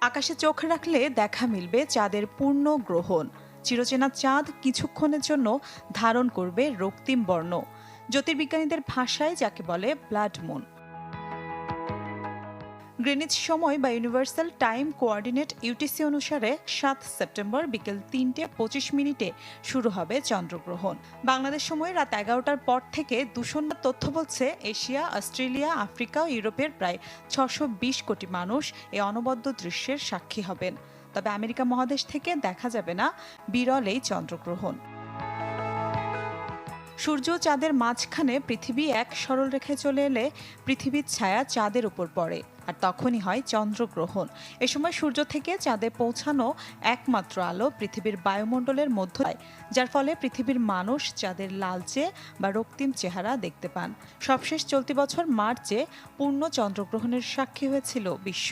আকাশে চোখ রাখলে দেখা মিলবে চাঁদের পূর্ণ গ্রহণ। চিরচেনা চাঁদ কিছুক্ষণের জন্য ধারণ করবে রক্তিম বর্ণ। জ্যোতির্বিজ্ঞানীদের ভাষায় যাকে বলে ব্লাড মুন। গ্রিনিচ সময় বা ইউনিভার্সাল টাইম কোঅর্ডিনেট ইউটিসি অনুসারে ৭ সেপ্টেম্বর বিকেল ৩:২৫ শুরু হবে চন্দ্রগ্রহণ। বাংলাদেশ সময় রাত ১১টার পর থেকে দূষণের তথ্য বলছে এশিয়া, অস্ট্রেলিয়া, আফ্রিকা ও ইউরোপের প্রায় ৬২০ কোটি মানুষ এই অনবদ্য দৃশ্যের সাক্ষী হবেন। তবে আমেরিকা মহাদেশ থেকে দেখা যাবে না বিরল এই চন্দ্রগ্রহণ। সূর্য চাঁদের মাঝখানে পৃথিবী এক সরল রেখায় চলে এলে পৃথিবীর ছায়া চাঁদের উপর পড়ে, আর তখনই হয় চন্দ্রগ্রহণ। এ সময় সূর্য থেকে চাঁদে পৌঁছানো একমাত্র আলো পৃথিবীর বায়ুমণ্ডলের মধ্য যায়, যার ফলে পৃথিবীর মানুষ চাঁদের লালচে বা রক্তিম চেহারা দেখতে পান। সবশেষ চলতি বছর মার্চে পূর্ণ চন্দ্রগ্রহণের সাক্ষী হয়েছিল বিশ্ব।